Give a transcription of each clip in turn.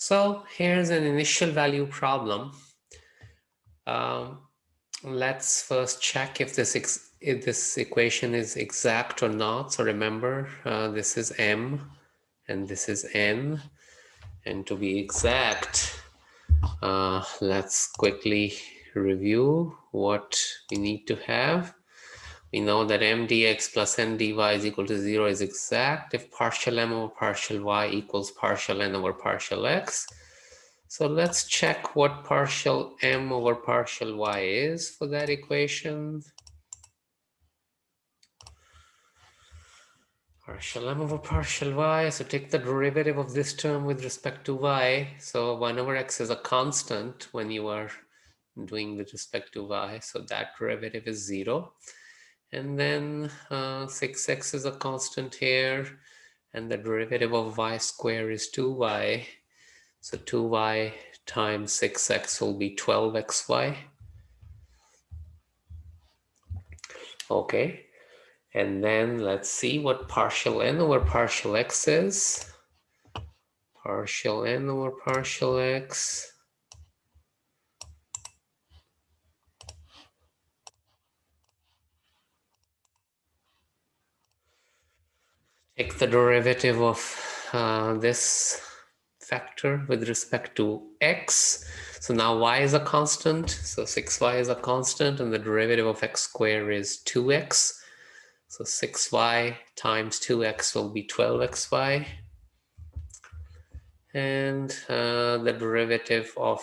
So here's an initial value problem. Let's first check if this equation is exact or not. So remember, this is m and this is n. And to be exact, let's quickly review what we need to have. We know that m dx plus n dy is equal to 0 is exact if partial m over partial y equals partial n over partial x. So let's check what partial m over partial y is for that equation. Partial m over partial y, so take the derivative of this term with respect to y. So 1 over x is a constant when you are doing with respect to y, so that derivative is 0. And then 6x is a constant here, and the derivative of y square is 2y. So 2y times 6x will be 12xy. Okay, and then let's see what partial n over partial x is. Partial n over partial x. Take the derivative of this factor with respect to x. So now y is a constant, so 6y is a constant, and the derivative of x squared is 2x. So 6y times 2x will be 12xy. And the derivative of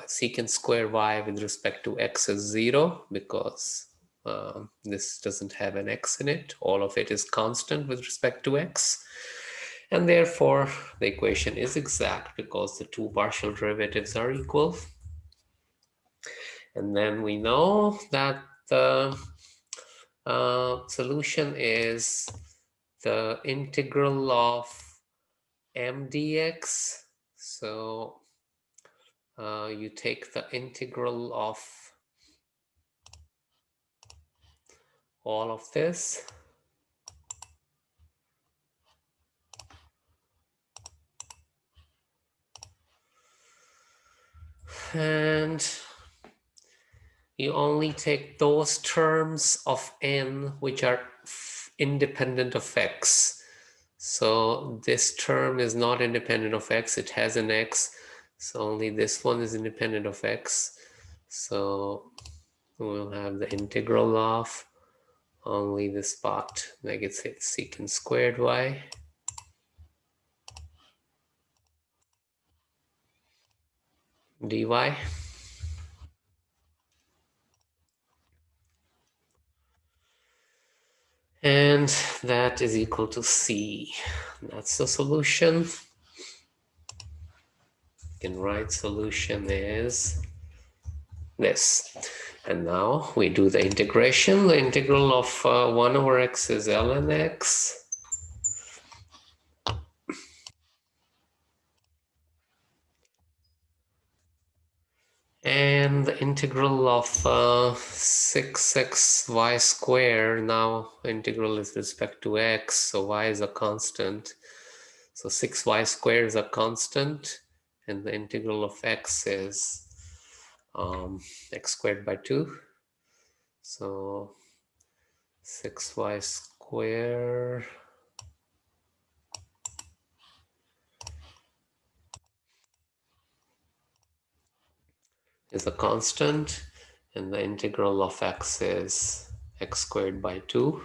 secant square y with respect to x is 0 because this doesn't have an x in it. All of it is constant with respect to x. And therefore, the equation is exact because the two partial derivatives are equal. And then we know that the solution is the integral of m dx. So you take the integral of all of this. And you only take those terms of n which are independent of x. So this term is not independent of x, it has an x, so only this one is independent of x. So we'll have the integral of only this part, like it's secant squared y. Dy. And that is equal to c. That's the solution. You can write solution is this. And now we do the integration. The integral of 1 over x is ln x. And the integral of 6xy squared, now integral is with respect to x, so y is a constant. So 6y squared is a constant, and the integral of x is x squared by 2. So 6y squared is a constant, and the integral of x is x squared by 2.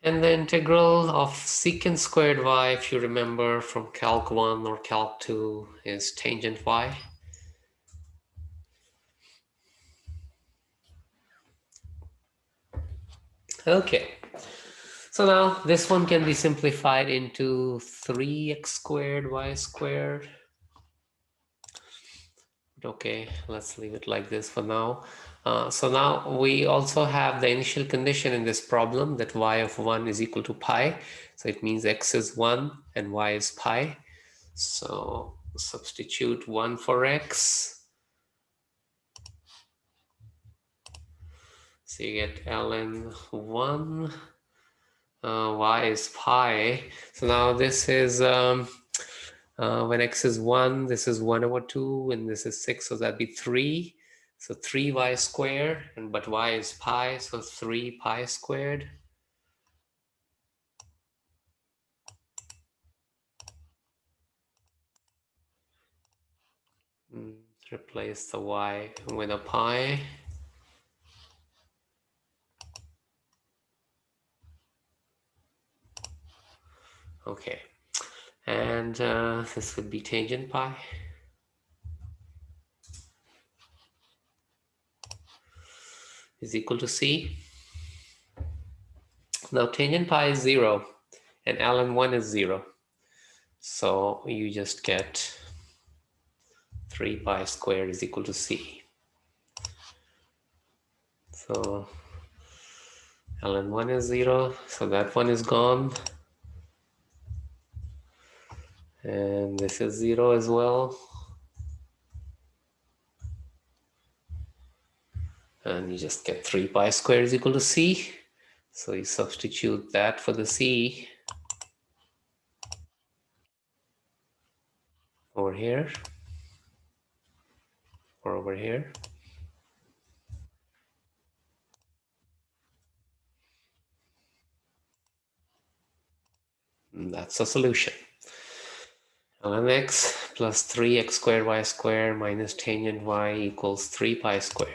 And the integral of secant squared y, if you remember from Calc 1 or Calc 2, is tangent y. Okay, so now this one can be simplified into 3x squared y squared. Okay, let's leave it like this for now. So now we also have the initial condition in this problem that y of 1 is equal to pi. So it means x is 1 and y is pi. So substitute 1 for x. So you get ln 1. Y is pi. So now this is when x is 1, this is 1 over 2, and this is 6, so that'd be 3. So 3y squared, but y is pi, so 3 pi squared. Replace the y with a pi. Okay, and this would be tangent pi is equal to c. Now tangent pi is 0 and ln 1 is 0. So you just get 3 pi squared is equal to c. So ln 1 is 0, so that one is gone. And this is 0 as well. And you just get 3 pi squared is equal to c. So you substitute that for the c over here or over here. And that's the solution. Ln x plus 3x squared y squared minus tangent y equals 3 pi squared.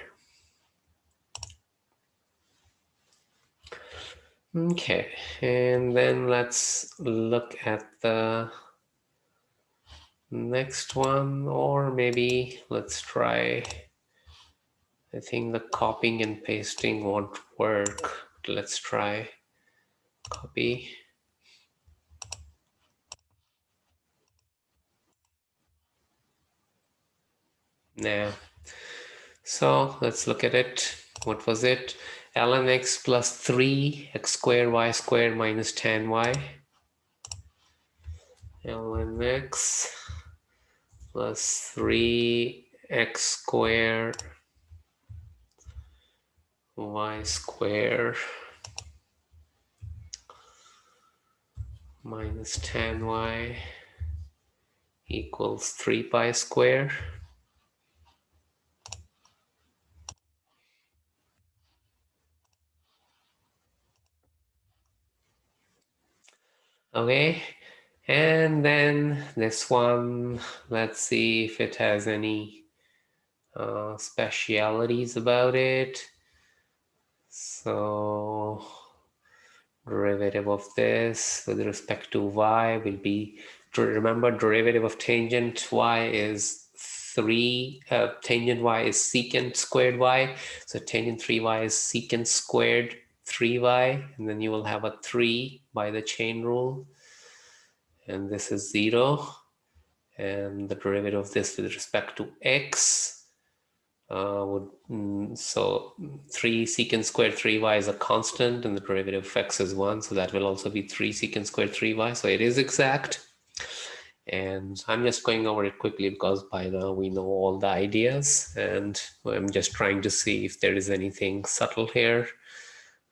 Okay, and then let's look at the next one, or maybe let's try, I think the copying and pasting won't work. Let's try copy. Now, so let's look at it. What was it? Ln x plus 3x squared y squared minus tan y. Ln x plus 3x squared y squared minus tan y equals 3 pi squared. Okay, and then this one, let's see if it has any specialities about it. So derivative of this with respect to y will be, remember, derivative of tangent y is 3, tangent y is secant squared y, so tangent 3y is secant squared 3y, and then you will have a 3 by the chain rule, and this is 0, and the derivative of this with respect to x so 3 secant squared 3y is a constant, and the derivative of x is 1, so that will also be 3 secant squared 3y, so it is exact. And I'm just going over it quickly because by now we know all the ideas, and I'm just trying to see if there is anything subtle here.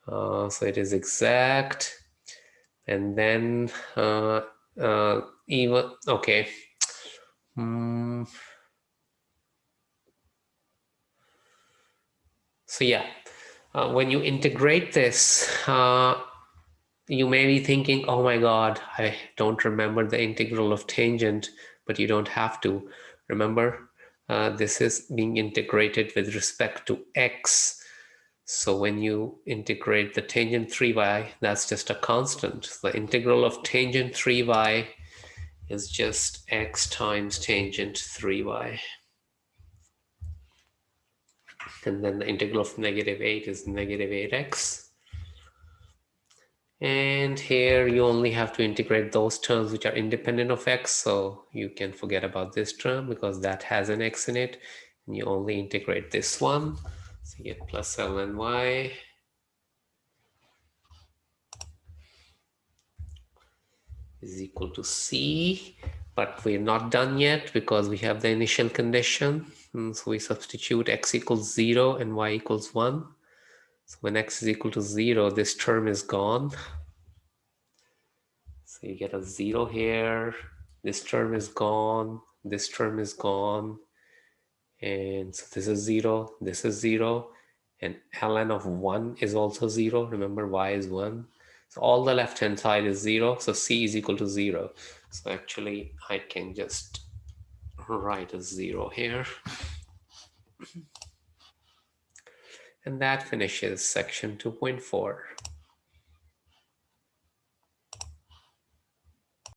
So it is exact, and then even okay. So yeah, when you integrate this, you may be thinking, oh my God, I don't remember the integral of tangent, but you don't have to. Remember, this is being integrated with respect to x. So when you integrate the tangent 3y, that's just a constant. The integral of tangent 3y is just x times tangent 3y. And then the integral of negative 8 is negative 8x. And here you only have to integrate those terms which are independent of x, so you can forget about this term because that has an x in it, and you only integrate this one. So you get plus ln y is equal to c. But we're not done yet because we have the initial condition. So we substitute x equals 0 and y equals 1. So when x is equal to 0, this term is gone. So you get a 0 here. This term is gone. This term is gone. And so this is 0. This is 0. And ln of 1 is also 0. Remember, y is 1. So all the left-hand side is 0. So c is equal to 0. So actually, I can just write a 0 here. And that finishes section 2.4.